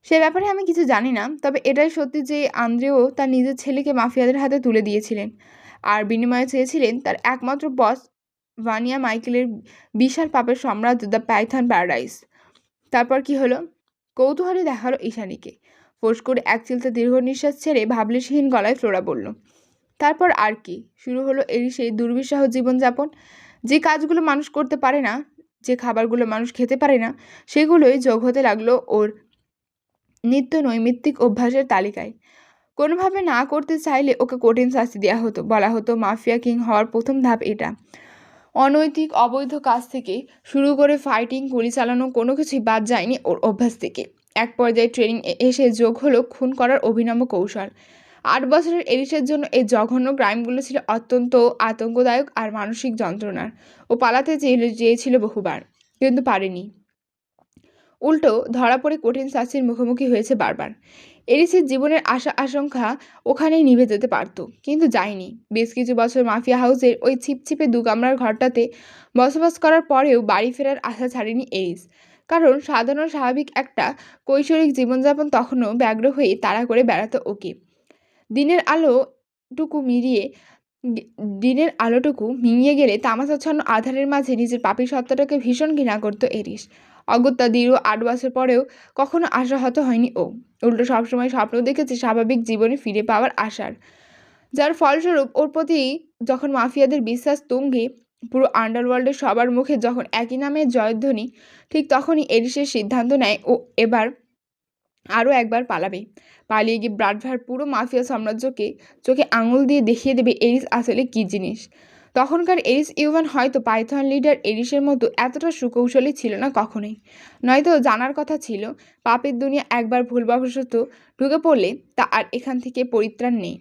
সে ব্যাপারে আমি কিছু জানি না, তবে এটাই সত্যি যে আন্দ্রেও তার নিজের ছেলেকে মাফিয়াদের হাতে তুলে দিয়েছিলেন, আর বিনিময়ে চেয়েছিলেন তার একমাত্র বস ভানিয়া মাইকেলের বিশাল পাপের সাম্রাজ্য দ্য পাইথন প্যারাডাইস। তারপর কি হলো? কৌতূহলী দেখালো ঈশানীকে। ফোঁস করে এক চিলতে দীর্ঘ নিঃশ্বাস ছেড়ে ভাবলেশহীন গলায় ফ্লোরা বলল, তারপর আর কি? শুরু হলো এরই সেই দুর্বিষহ জীবনযাপন। যে কাজগুলো মানুষ করতে পারে না, যে খাবারগুলো মানুষ খেতে পারে না, সেগুলোই যোগ হতে লাগলো ওর নিত্য নৈমিত্তিক অভ্যাসের তালিকায়। কোনোভাবে না করতে চাইলে ওকে কঠিন শাস্তি দেওয়া হতো, বলা হতো মাফিয়া কিং হওয়ার প্রথম ধাপ এটা। অনৈতিক অবৈধ কাজ থেকে শুরু করে ফাইটিং, গুলি চালানো, কোনো কিছুই বাদ যায়নি ওর অভ্যাস থেকে। এক পর্যায়ে ট্রেনিং এসে যোগ হলো খুন করার অভিনব কৌশল। 8 বছরের এরিসের জন্য এই জঘন্য ক্রাইমগুলো ছিল অত্যন্ত আতঙ্কদায়ক আর মানসিক যন্ত্রণার। ও পালাতে চেয়েছিল বহুবার, কিন্তু পারেনি। উল্টো ধরা পড়ে কঠিন শাস্তির মুখোমুখি হয়েছে বারবার। এরিসের জীবনের আশা আশঙ্কা ওখানেই নিভে যেতে পারত, কিন্তু যায়নি। বেশ কিছু বছর মাফিয়া হাউসের ওই ছিপছিপে 2 কামরার ঘরটাতে বসবাস করার পরেও বাড়ি ফেরার আশা ছাড়েনি এরিস। কারণ সাধারণ স্বাভাবিক একটা কৈশোরিক জীবনযাপন তখনও ব্যগ্র হয়ে তাড়া করে বেড়াতো ওকে। দিনের আলোটুকু মিলিয়ে গে- দিনের আলোটুকু মিলিয়ে গেলে তামাশাচ্ছন্ন আঁধারের মাঝে নিজের পাপী সত্তাটাকে ভীষণ ঘৃণা করত এরিস। অগত্যা দীর্ঘ 8 বছর পরেও কখনো আশাহত হয়নি ও। উল্টো সবসময় স্বপ্ন দেখেছে স্বাভাবিক জীবনে ফিরে পাওয়ার আশার, যার ফলস্বরূপ ওর প্রতি যখন মাফিয়াদের বিশ্বাস তুঙ্গে, পুরো আন্ডারওয়ার্ল্ডের সবার মুখে যখন একই নামের জয়ধ্বনি, ঠিক তখনই এরিসের সিদ্ধান্ত নেয় ও এবার আরও একবার পালাবে। পালিয়ে গিয়ে ব্রাডভার পুরো মাফিয়া সাম্রাজ্যকে চোখে আঙুল দিয়ে দেখিয়ে দেবে এরিস আসলে কী জিনিস। তখনকার এরিস ইউভান হয়তো পাইথন লিডার এরিসের মতো এতটা সুকৌশলী ছিল না কখনোই। নয়তো জানার কথা ছিল পাপের দুনিয়া একবার ভুলবশত ঢুকে পড়লে তা আর এখান থেকে পরিত্রাণ নেই।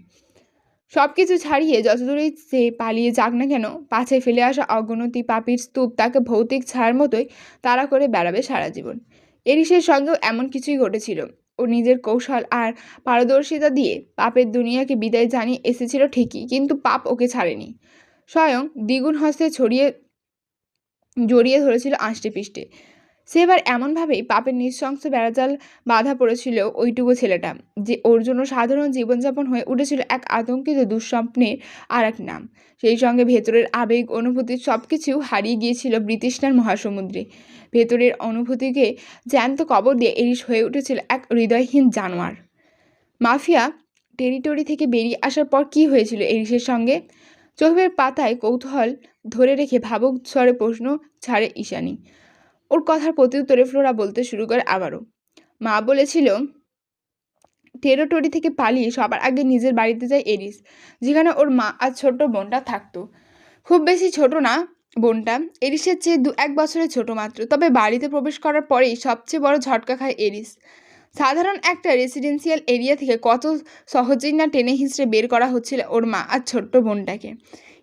সব কিছু ছাড়িয়ে যতদূরেই সে পালিয়ে যাক না কেন, পাছে ফেলে আসা অগণতি পাপীর স্তূপ তাকে ভৌতিক ছায়ার মতোই তাড়া করে বেড়াবে সারা জীবন। এরিসের সঙ্গেও এমন কিছুই ঘটেছিল। ও নিজের কৌশল আর পারদর্শিতা দিয়ে পাপের দুনিয়াকে বিদায় জানিয়ে এসেছিল ঠিকই, কিন্তু পাপ ওকে ছাড়েনি। স্বয়ং দ্বিগুণ হস্তে জড়িয়ে ধরেছিল আষ্টে পিষ্টে। সে এবার এমনভাবেই পাপের নৃশংস বেড়াজাল বাধা পড়েছিল ওইটুকু ছেলেটা, যে ওর জন্য সাধারণ জীবনযাপন হয়ে উঠেছিল এক আতঙ্কিত দুঃস্বপ্নের আর এক নাম। সেই সঙ্গে ভেতরের আবেগ অনুভূতি সব কিছু হারিয়ে গিয়েছিল বৃতৃষ্ণার মহাসমুদ্রে। ভেতরের অনুভূতিকে জ্যান্ত কবর দিয়ে এরিস হয়ে উঠেছিল এক হৃদয়হীন জানোয়ার। মাফিয়া টেরিটরি থেকে বেরিয়ে আসার পর কি হয়েছিল এরিসের সঙ্গে? চোখের পাতায় কৌতূহল ধরে রেখে ভাবুক স্বরে প্রশ্ন ছাড়ে ঈশানী। ওর কথার প্রত্যুত্তরে ফ্লোরা বলতে শুরু করে আবারও। মা বলেছিল টেরিটরি থেকে পালিয়ে সবার আগে নিজের বাড়িতে যায় এরিস, যেখানে ওর মা আর ছোট্ট বোনটা থাকতো। খুব বেশি ছোট না বোনটা, এরিসের চেয়ে 1 বছরের ছোট মাত্র। তবে বাড়িতে প্রবেশ করার পরেই সবচেয়ে বড় ঝটকা খায় এরিস। সাধারণ একটা রেসিডেন্সিয়াল এরিয়া থেকে কত সহজেই না টেনে হিঁচড়ে বের করা হচ্ছিল ওর মা আর ছোট্ট বোনটাকে।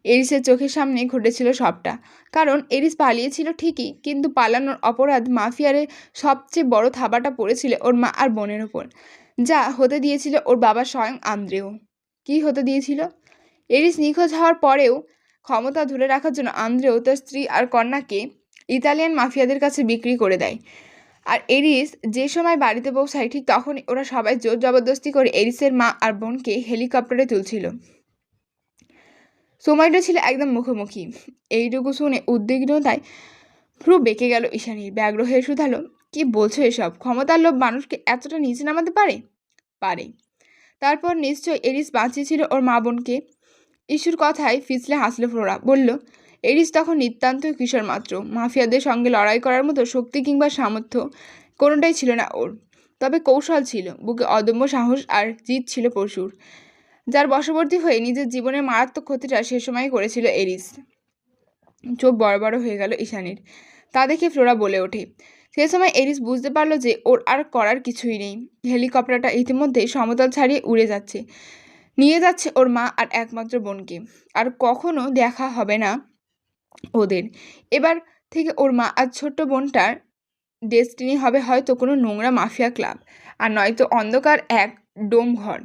এরিসের চোখের সামনে ঘটেছিল সবটা। কারণ এরিস পালিয়েছিল ঠিকই, কিন্তু পালানোর অপরাধ মাফিয়ারে সবচেয়ে বড় থাবাটা পড়েছিল ওর মা আর বোনের ওপর, যা হতে দিয়েছিল ওর বাবা স্বয়ং আন্দ্রেও। কি হতে দিয়েছিল? এরিস নিখোঁজ হওয়ার পরেও ক্ষমতা ধরে রাখার জন্য আন্দ্রেও তার স্ত্রী আর কন্যাকে ইতালিয়ান মাফিয়াদের কাছে বিক্রি করে দেয়। আর এরিস যে সময় বাড়িতে পৌঁছায়, ঠিক তখনই ওরা সবাই জোর জবরদস্তি করে এরিসের মা আর বোনকে হেলিকপ্টারে তুলছিল। সময়টা ছিল একদম মুখোমুখি। এইটুকু শুনে উদ্বিগ্নতায় ভ্রু বেঁকে গেল ঈশানীর। ব্যগ্র হয়ে শুধালো, কি বলছো এসব? ক্ষমতার লোভ মানুষকে এতটা নিচে নামাতে পারে? পারে। তারপর নিশ্চয় এরিস বাঁচিয়েছিল ওর মা বোনকে। ইস্যুর কথায় ফিসলে হাসলো ফ্লোরা। বলল, এরিস তখন নিতান্ত কিশোর মাত্র। মাফিয়াদের সঙ্গে লড়াই করার মতো শক্তি কিংবা সামর্থ্য কোনোটাই ছিল না ওর। তবে কৌশল ছিল, বুকে অদম্য সাহস আর জিদ ছিল প্রচুর, যার বশবর্তী হয়ে নিজের জীবনের মারাত্মক ক্ষতিটা সে সময় করেছিল এরিস। চোখ বড় বড় হয়ে গেল ঈশানীর। তা দেখে ফ্লোরা বলে ওঠে, সে সময় এরিস বুঝতে পারলো যে ওর আর করার কিছুই নেই। হেলিকপ্টারটা ইতিমধ্যেই সমতল ছাড়িয়ে উড়ে যাচ্ছে, নিয়ে যাচ্ছে ওর মা আর একমাত্র বোনকে। আর কখনো দেখা হবে না ওদের। এবার থেকে ওর মা আর ছোট্ট বোনটার ডেস্টিনি হবে হয়তো কোনো নোংরা মাফিয়া ক্লাব, আর নয়তো অন্ধকার এক ডোম ঘর।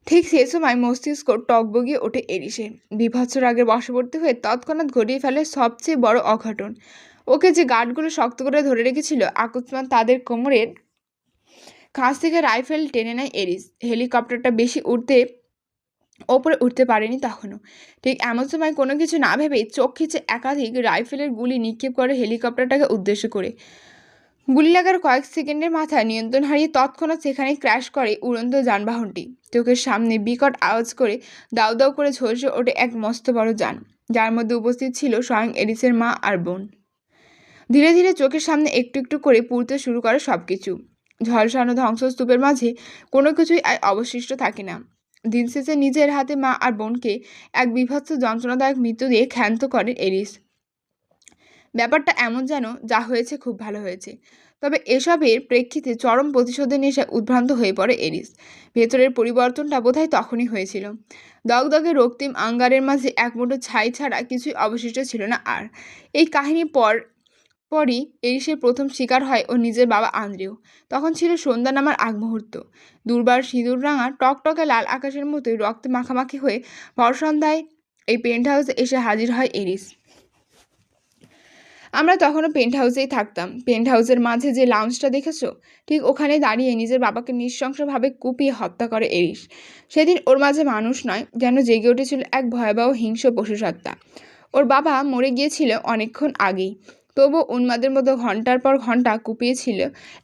ঠিক সে সময় মস্তিষ্ক টগবগিয়ে ওঠে এরিসের। বিভৎস রাগের বশবর্তী হয়ে তৎক্ষণাৎ ঘটিয়ে ফেলে সবচেয়ে বড় অঘটন। ওকে যে গার্ডগুলো শক্ত করে ধরে রেখেছিল, আকস্মাৎ তাদের কোমরের কাছ থেকে রাইফেল টেনে নেয় এরিস। হেলিকপ্টারটা বেশি ওপরে উঠতে পারেনি তখনও। ঠিক এমন সময় কোনো কিছু না ভেবেই চোখ খিচে একাধিক রাইফেলের গুলি নিক্ষেপ করে হেলিকপ্টারটাকে উদ্দেশ্য করে। গুলি লাগার কয়েক সেকেন্ডের মাথায় নিয়ন্ত্রণ হারিয়ে তৎক্ষণাৎ সেখানে ক্র্যাশ করে উড়ন্ত যানবাহনটি। চোখের সামনে বিকট আওয়াজ করে দাউ দাউ করে ঝলসে ওঠে এক মস্ত বড় যান, যার মধ্যে উপস্থিত ছিল স্বয়ং এরিসের মা আর বোন। ধীরে ধীরে চোখের সামনে একটু একটু করে পুড়তে শুরু করে সবকিছু। ঝলসানো ধ্বংসস্তূপের মাঝে কোনো কিছুই আর অবশিষ্ট থাকে না। দিন শেষে নিজের হাতে মা আর বোনকে এক বীভৎস যন্ত্রণাদায়ক মৃত্যু দিয়ে ক্ষান্ত করেন এরিস। ব্যাপারটা এমন যেন যা হয়েছে খুব ভালো হয়েছে। তবে এসবের প্রেক্ষিতে চরম প্রতিশোধের নেশায় উদ্ভ্রান্ত হয়ে পড়ে এরিস। ভেতরের পরিবর্তনটা বোধহয় তখনই হয়েছিল। দগদগে রক্তিম আঙ্গারের মাঝে এক মুঠো ছাই ছাড়া কিছুই অবশিষ্ট ছিল না আর। এই কাহিনী পর পরই এরিসের প্রথম শিকার হয় ও নিজের বাবা আন্দ্রেও। তখন ছিল সন্ধ্যা নামার আগ মুহূর্ত। দুর্বার সিঁদুর রাঙা টকটকে লাল আকাশের মতোই রক্তে মাখামাখি হয়ে ভর সন্ধ্যায় এই পেন্ট হাউসে এসে হাজির হয় এরিস। আমরা তখনও পেন্ট হাউসেই থাকতাম। পেন্ট হাউসের মাঝে যে লাউঞ্জটা দেখেছো, ঠিক ওখানে দাঁড়িয়ে নিজের বাবাকে নৃশংসভাবে কুপিয়ে হত্যা করে এরিস। সেদিন ওর মাঝে মানুষ নয়, যেন জেগে উঠেছিল এক ভয়াবহ হিংস্র পশুসত্তা। ওর বাবা মরে গিয়েছিল অনেকক্ষণ আগেই, তবু উন্মাদের মতো ঘন্টার পর ঘন্টা কুপিয়েছিল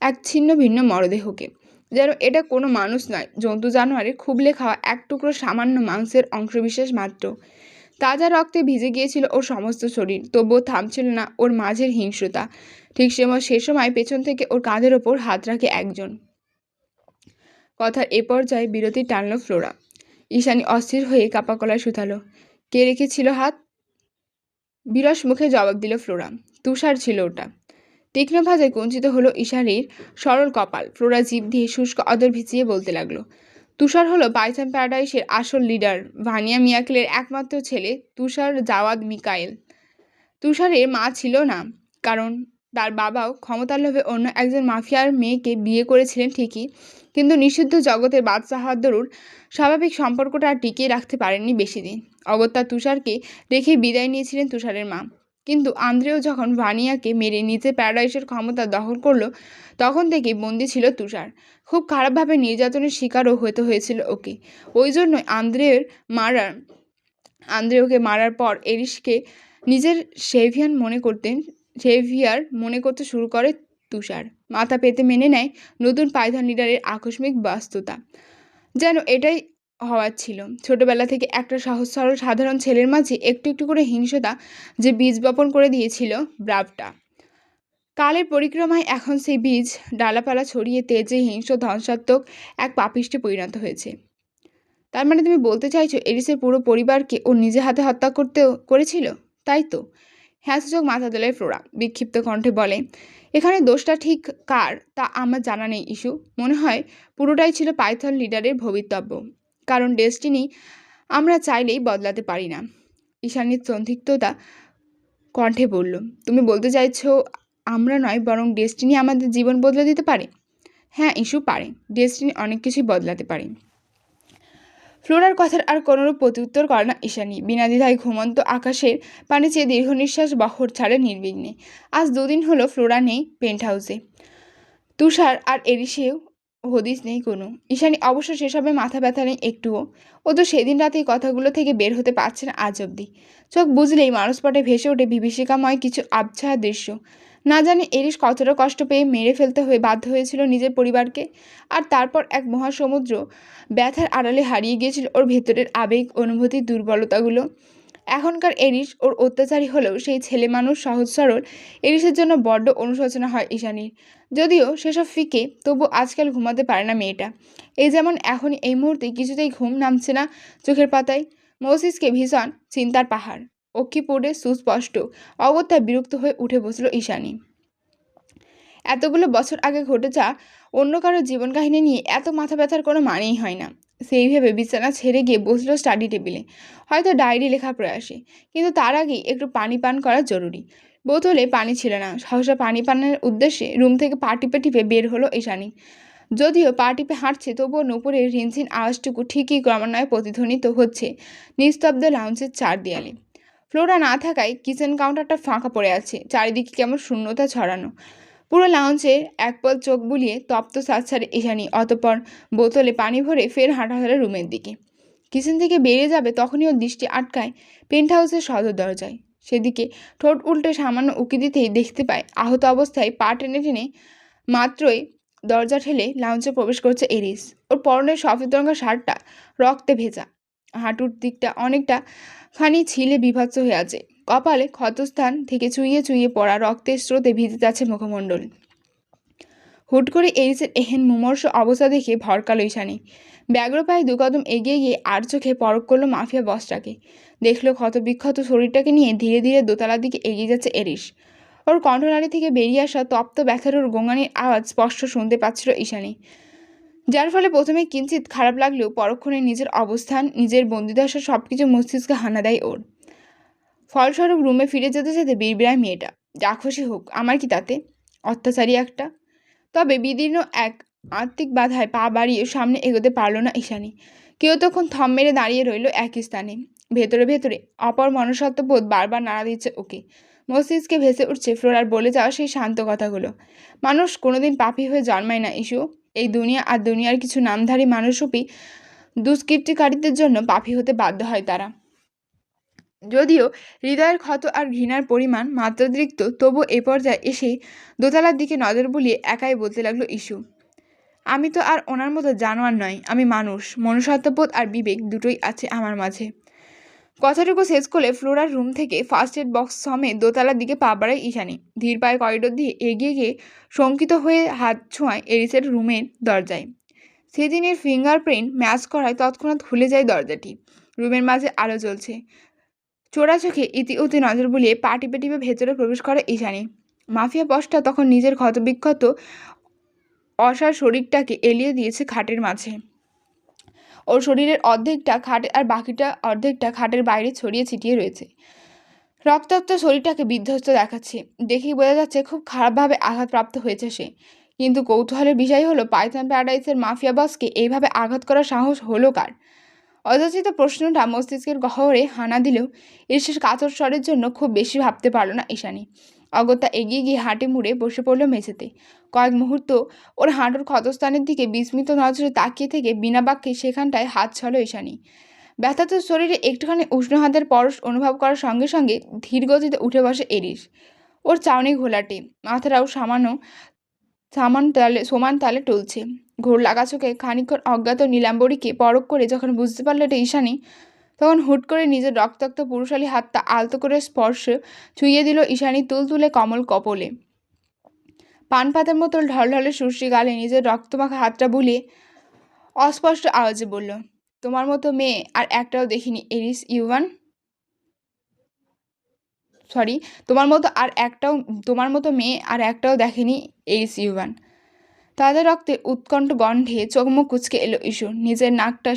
এক ছিন্ন ভিন্ন মরদেহকে, যেন এটা কোনো মানুষ নয়, জন্তু জানোয়ারের খুবলে খাওয়া এক টুকরো সামান্য মাংসের অংশবিশেষ মাত্র। তাজা রক্তে ভিজে গিয়েছিল ওর সমস্ত শরীর, তবুও থামছিল না ওর মাঝের হিংস্রতা। ঠিক সে সময় পেছন থেকে ওর কাঁধের ওপর হাত রাখে একজন। কথার এ পর্যায়ে বিরতি টানল ফ্লোরা। ঈশানী অস্থির হয়ে কাপা গলায় শুধালো, কে রেখেছিল হাত? বিরস মুখে জবাব দিল ফ্লোরা, তুষার ছিল ওটা। তীক্ষ্ণ ভাঁজে কুঞ্চিত হলো ঈশানীর সরল কপাল। ফ্লোরা জিভ দিয়ে শুষ্ক অদর ভিজিয়ে বলতে লাগলো, তুষার হলো পাইথন প্যারাডাইসের আসল লিডার, ভানিয়া মিয়াকেলের একমাত্র ছেলে তুষার জাওয়াদ মিকায়েল। তুষারের মা ছিল না, কারণ তার বাবাও ক্ষমতার লোভে অন্য একজন মাফিয়ার মেয়েকে বিয়ে করেছিলেন ঠিকই, কিন্তু নিষিদ্ধ জগতের বাদশা হওয়ার দরুন স্বাভাবিক সম্পর্কটা আর টিকিয়ে রাখতে পারেননি বেশি দিন। অগত্যা তুষারকে রেখে বিদায় নিয়েছিলেন তুষারের মা। কিন্তু আন্দ্রেও যখন ভানিয়াকে মেরে নিজে প্যারাডাইসের ক্ষমতা দখল করলো, তখন থেকেই বন্দি ছিল তুষার। খুব খারাপভাবে নির্যাতনের শিকারও হতে হয়েছিল ওকে। ওই জন্যই আন্দ্রেওকে মারার পর এরিসকে নিজের সেভিয়ার মনে করতে শুরু করে তুষার। মাথা পেতে মেনে নেয় নতুন পাইথন লিডারের আকস্মিক বাস্তুতা, যেন এটাই হওয়ার ছিল। ছোটবেলা থেকে একটা সহজ সরল সাধারণ ছেলের মাঝে একটু একটু করে হিংসতা যে বীজ বপন করে দিয়েছিল ব্রাভটা, কালের পরিক্রমায় এখন সেই বীজ ডালাপালা ছড়িয়ে তেজে হিংস্র ধ্বংসাত্মক এক পাপিষ্ঠে পরিণত হয়েছে। তার মানে তুমি বলতে চাইছো এরিসের পুরো পরিবারকে ও নিজে হাতে হত্যা করেছিল, তাই তো? হ্যাঁ সূচক মাথা তোলায় ফ্লোরা বিক্ষিপ্ত কণ্ঠে বলে, এখানে দোষটা ঠিক কার তা আমার জানা নেই ইস্যু। মনে হয় পুরোটাই ছিল পাইথন লিডারের ভবিতব্য, কারণ ডেস্টিনি আমরা চাইলেই বদলাতে পারি না। ঈশানীর সন্দিগ্ধতা কণ্ঠে বলল, তুমি বলতে চাইছো আমরা নয়, বরং ডেস্টিনি আমাদের জীবন বদলে দিতে পারে? হ্যাঁ ইস্যু, পারে। ডেস্টিনি অনেক কিছুই বদলাতে পারে। ফ্লোরার কথার আর কোনোরূপ প্রত্যুত্তর করে না ঈশানী। বিনা দ্বিধায় ঘুমন্ত আকাশের পানে চেয়ে দীর্ঘ নিঃশ্বাস বহর ছাড়ে নির্বিঘ্নে। আজ 2 দিন হলো ফ্লোরা নেই পেন্ট হাউসে। তুষার আর এরিসেও হদিস নেই কোনো। ঈশানী অবশ্য সেসবে মাথা ব্যথা নেই একটুও। ও তো সেদিন রাতেই কথাগুলো থেকে বের হতে পারছে না আজ অব্দি। চোখ বুঝলেই মানসপটে ভেসে ওঠে বিভীষিকাময় কিছু আবছায়া দৃশ্য। না জানি এরিস কতটা কষ্ট পেয়ে মেরে ফেলতে বাধ্য হয়েছিল নিজের পরিবারকে, আর তারপর এক মহাসমুদ্র ব্যথার আড়ালে হারিয়ে গিয়েছিল ওর ভেতরের আবেগ অনুভূতির দুর্বলতাগুলো। এখনকার এরিস ওর অত্যাচারী হলেও সেই ছেলে মানুষ সহজ সরল এরিসের জন্য বড্ড অনুশোচনা হয় ঈশানীর। যদিও সেসব ফিকে, তবু আজকাল ঘুমাতে পারে না মেয়েটা। এই যেমন এখন এই মুহূর্তে কিছুতেই ঘুম নামছে না চোখের পাতায়। মস্তিষ্কে ভীষণ চিন্তার পাহাড়, অক্ষি পড়ে সুস্পষ্ট। অগত্যা বিরক্ত হয়ে উঠে বসল ঈশানী। এতগুলো বছর আগে ঘটে যা অন্য কারো জীবন কাহিনী নিয়ে এত মাথা ব্যথার কোনো মানেই হয় না। সেই ভেবে বিছানা ছেড়ে গিয়ে বসলো স্টাডি টেবিলে, হয়তো ডায়েরি লেখা প্রয়াসে। কিন্তু তার আগেই একটু পানি পান করা জরুরি। বোতলে পানি ছিল না। সহসা পানি পানের উদ্দেশ্যে রুম থেকে পা টিপে টিপে বের হলো ঈশানী। যদিও পা টিপে হাঁটছে, তবুও নুপুরের রিনঝিন আওয়াজটুকু ঠিকই ক্রমান্বয়ে প্রতিধ্বনিত হচ্ছে নিস্তব্ধ লাউঞ্জের 4 দেয়ালে। ফ্লোরা না থাকায় কিচেন কাউন্টারটা ফাঁকা পড়ে আছে, চারিদিকে কেমন শূন্যতা ছড়ানো। পুরো লাউঞ্জের একপল চোখ বুলিয়ে তপ্ত শ্বাস ছাড়ে ঈশানী। অতঃপর বোতলে পানি ভরে ফের হাঁটা ধরে রুমের দিকে। কিচেন থেকে বেরিয়ে যাবে তখনই ওর দৃষ্টি আটকায় পেন্ট হাউসের সদর দরজায়। সেদিকে ঠোঁট উল্টে সামান্য উকি দিতেই দেখতে পায় আহত অবস্থায় পা টেনে টেনে মাত্রই দরজা ঠেলে লাউঞ্জে প্রবেশ করছে এরিস। ওর পরনের সফেদ রঙের শার্টটা রক্তে ভেজা, হাঁটুর দিকটা অনেকটা খানি ছিলে বিভৎস হয়ে আছে। কপালে ক্ষতস্থান থেকে চুইয়ে চুইয়ে পড়া রক্তের স্রোতে ভিজে যাচ্ছে মুখমণ্ডল। হুট করে এরিসের এহেন মুমর্ষ অবস্থা দেখে ভরকালো ঈশানী। ব্যগ্র পায়ে 2 কদম এগিয়ে গিয়ে আর চোখে পরখ করলো মাফিয়া বসটাকে। দেখলো ক্ষতবিক্ষত শরীরটাকে নিয়ে ধীরে ধীরে দোতলার দিকে এগিয়ে যাচ্ছে এরিস। ওর কণ্ঠনালী থেকে বেরিয়ে আসা তপ্ত ব্যথার ওর গোঙানির আওয়াজ স্পষ্ট শুনতে পাচ্ছিল ঈশানী, যার ফলে প্রথমে কিঞ্চিত খারাপ লাগলেও পরক্ষণে নিজের অবস্থান, নিজের বন্দিদশা সবকিছু মস্তিষ্কে হানা দেয় ওর। ফলস্বরূপ রুমে ফিরে যেতে যেতে বিড়বিড়ায় মেয়েটা, যা খুশি হোক, আমার কি তাতে? অত্যাচারী একটা। তবে বিদীর্ণ এক আত্মিক বাধায় পা বাড়িয়ে সামনে এগোতে পারল না ঈশানী। কেউ তখন থম মেরে দাঁড়িয়ে রইল একই স্থানে। ভেতরে ভেতরে অপর মনুষ্যত্ববোধ বারবার নাড়া দিচ্ছে ওকে। মস্তিষ্কে ভেসে উঠছে ফ্লোরার বলে যাওয়া সেই শান্ত কথাগুলো। মানুষ কোনোদিন পাপী হয়ে জন্মায় না ইস্যু। এই দুনিয়া আর দুনিয়ার কিছু নামধারী মানুষরূপী দুষ্কৃতিকারীদের জন্য পাপী হতে বাধ্য হয় তারা। যদিও হৃদয়ের ক্ষত আর ঘৃণার পরিমাণ মাত্রাতিরিক্ত, তবু এ পর্যায়ে এসে দোতলার দিকে নজর বুলিয়ে একাই বলতে লাগলো ইস্যু, আমি তো আর ওনার মতো জানোয়ার নয়, আমি মানুষ। মনুষ্যত্ববোধ আর বিবেক দুটোই আছে আমার মাঝে। কথাটুকু শেষ করে ফ্লোরার রুম থেকে ফার্স্ট এড বক্স সমেত দোতলার দিকে পা বাড়ায় ঈশানী। ধীর পায়ে করিডোর দিয়ে এগিয়ে গিয়ে শঙ্কিত হয়ে হাত ছোঁয়ায় এরিসের রুমের দরজায়। সেদিনের ফিঙ্গারপ্রিন্ট ম্যাচ করায় তৎক্ষণাৎ খুলে যায় দরজাটি। রুমের মাঝে আলো জ্বলছে। চোরা চোখে ইতিউতি নজর বুলিয়ে পা টিপে টিপে ভেতরে প্রবেশ করে ঈশানী। মাফিয়া বসটা তখন নিজের ক্ষতবিক্ষত অসার শরীরটাকে এলিয়ে দিয়েছে খাটের মাঝে। ওর শরীরের অর্ধেকটা খাটে আর বাকিটা অর্ধেকটা খাটের বাইরে ছড়িয়ে ছিটিয়ে রয়েছে। রক্তাক্ত শরীরটাকে বিধ্বস্ত দেখাচ্ছে। দেখেই বোঝা যাচ্ছে খুব খারাপভাবে আঘাতপ্রাপ্ত হয়েছে সে। কিন্তু কৌতূহলের বিষয় হলো, পাইথন প্যারাডাইসের মাফিয়া বসকে এইভাবে আঘাত করার সাহস হলো কার? অযাচিত প্রশ্নটা মস্তিষ্কের গহ্বরে হানা দিলেও ঈর্ষের কাতর স্বরের জন্য খুব বেশি ভাবতে পারল না ঈশানী। অগত্যা এগিয়ে গিয়ে হাঁটে মুড়ে বসে পড়ল মেঝেতে। কয়েক মুহূর্ত ওর হাঁটুর ক্ষতস্থানের দিকে বিস্মিত নজরে তাকিয়ে থেকে বিনা বাক্যে সেখানটায় হাত ছল ঈশানী। ব্যথাত শরীরে একটুখানি উষ্ণ হাতের পরশ অনুভব করার সঙ্গে সঙ্গে ধীর গতিতে উঠে বসে এরিস। ওর চাউনি ঘোলাটে, মাথাটাও সমান তালে টলছে। ঘোর লাগা চোখে খানিকক্ষণ অজ্ঞাত নীলাম্বরীকে পরখ করে যখন বুঝতে পারল এটা ঈশানী, তখন হুট করে নিজের রক্তাক্ত পুরুষালী হাতটা আলতো করে স্পর্শ ছুঁয়ে দিল ঈশানী তুলতুলে কমল কপলে। পান পাতার মতো ঢলঢলে সুশ্রী গালে নিজের রক্তমাখা হাতটা বুলিয়ে অস্পষ্ট আওয়াজে বলল, তোমার মতো মেয়ে আর একটাও দেখিনি এরিস ইউভান। তোমার মতো মেয়ে আর একটাও দেখেনি এরিস ইউভান। তাদের রক্তে উৎকণ্ঠ গন্ধে চোখ মুখ কুচকে এলো ইস্যু। নিজের নাকটা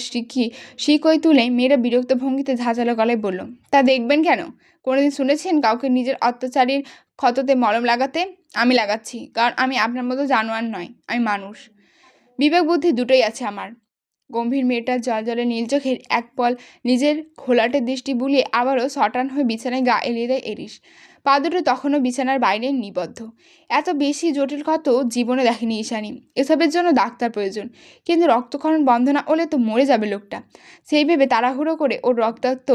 শিকই তুলে মেয়েরা বিরক্ত ভঙ্গিতে ঝাঁঝালো গলায় বলল, তা দেখবেন কেন? কোনোদিন শুনেছেন কাউকে নিজের অত্যাচারীর ক্ষততে মলম লাগাতে? আমি লাগাচ্ছি, কারণ আমি আপনার মতো জানোয়ার নয়, আমি মানুষ। বিবেক বুদ্ধি দুটোই আছে আমার। গম্ভীর মেয়েটার জলজলে নীল চোখের এক পল নিজের ঘোলাটে দৃষ্টি বুলিয়ে আবারও সটান হয়ে বিছানায় গা এলিয়ে দেয় এরিস। পা দুটো তখনও বিছানার বাইরে নিবদ্ধ। এত বেশি জটিল ক্ষত জীবনে দেখেনি ঈশানী। এসবের জন্য ডাক্তার প্রয়োজন, কিন্তু রক্তক্ষরণ বন্ধ না হলে তো মরে যাবে লোকটা। সেই ভেবে তাড়াহুড়ো করে ওর রক্তাক্ত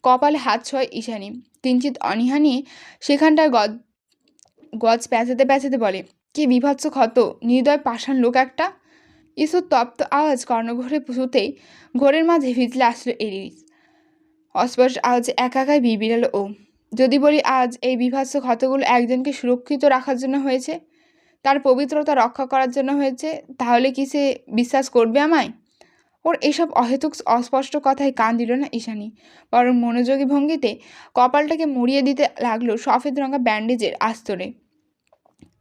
কপালে হাত ছোঁয় ঈশানী। কিঞ্চিত অনীহা নিয়ে সেখানটায় গজ প্যাঁচাতে প্যাঁচাতে বলে, কি বিভৎস ক্ষত, নির্দয় পাষাণ লোক একটা। ইসুর তপ্ত আওয়াজ কর্ণঘরে পুষুতেই ঘোরের মাঝে ভিজলে আসলো এরিস। অস্পষ্ট আওয়াজে একাকায় বিড়বিড়ালো ও। যদি বলি আজ এই বিভৎস ক্ষতগুলো একজনকে সুরক্ষিত রাখার জন্য হয়েছে, তার পবিত্রতা রক্ষা করার জন্য হয়েছে, তাহলে কি সে বিশ্বাস করবে আমায়? ওর এসব অহেতুক অস্পষ্ট কথায় কান দিল না ঈশানী, বরং মনোযোগী ভঙ্গিতে কপালটাকে মুড়িয়ে দিতে লাগলো সফেদ রঙা ব্যান্ডেজের আস্তরে।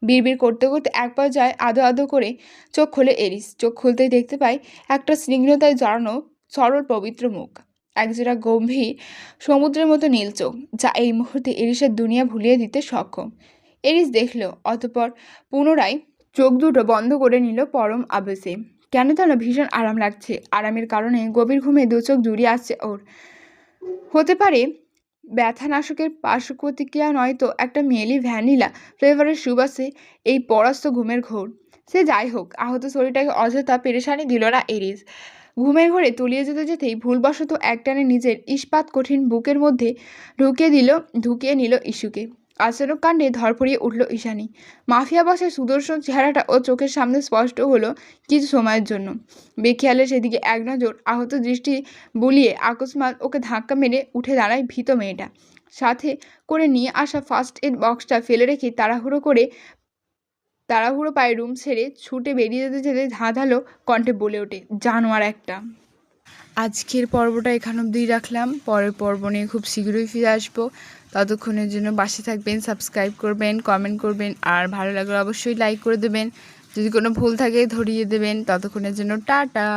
বিড়বিড় করতে করতে এক পর্যায়ে আদো আদো করে চোখ খোলে এরিস। চোখ খুলতেই দেখতে পায় একটা স্নিগ্ধতায় জড়ানো সরল পবিত্র মুখ, একজোড়া গম্ভীর সমুদ্রের মতো নীল চোখ, যা এই মুহূর্তে এরিসের দুনিয়া ভুলিয়ে দিতে সক্ষম। এরিস দেখল, অতঃপর পুনরায় চোখ দুটো বন্ধ করে নিল পরম আবেশে। কেন যেন ভীষণ আরাম লাগছে। আরামের কারণে গভীর ঘুমে দু চোখ জুড়িয়ে আসছে ওর। হতে পারে ব্যথানাশকের পার্শ্ব প্রতিক্রিয়া, নয়তো একটা মেয়েলি ভ্যানিলা ফ্লেভারের সুবাসে এই পরাস্ত ঘুমের ঘোর। সে যাই হোক, আহত শরীরটাকে অযথা পেরেশানি দিল না এরিস। ঘুমের ঘোরে তলিয়ে যেতে যেতেই ভুলবশত একটানে নিজের ইস্পাত কঠিন বুকের মধ্যে ঢুকিয়ে নিল ইস্যুকে। আচানক কাণ্ডে ধরফড়িয়ে উঠল ঈশানী। মাফিয়া বসের সুদর্শন চেহারাটা ও চোখের সামনে স্পষ্ট হলো কিছু সময়ের জন্য। বেখেয়ালে সেদিকে এক নজর আহত দৃষ্টি বুলিয়ে আকস্মাৎ ওকে ধাক্কা মেরে উঠে দাঁড়ায় ভীত মেয়েটা। সাথে করে নিয়ে আসা ফার্স্ট এড বক্সটা ফেলে রেখে তাড়াহুড়ো পায়ে রুম ছেড়ে ছুটে বেরিয়ে যেতে যেতে ধাঁধালো কণ্ঠে বলে ওঠে, জানোয়ার একটা। আজকের পর্বটা এখান অবধিই রাখলাম। পরের পর্ব নিয়ে খুব শীঘ্রই ফিরে আসবো। ততক্ষণের জন্য পাশে থাকবেন, সাবস্ক্রাইব করবেন, কমেন্ট করবেন, আর ভালো লাগলে অবশ্যই লাইক করে দেবেন। যদি কোনো ভুল থাকে ধরিয়ে দেবেন। ততক্ষণের জন্য টাটা।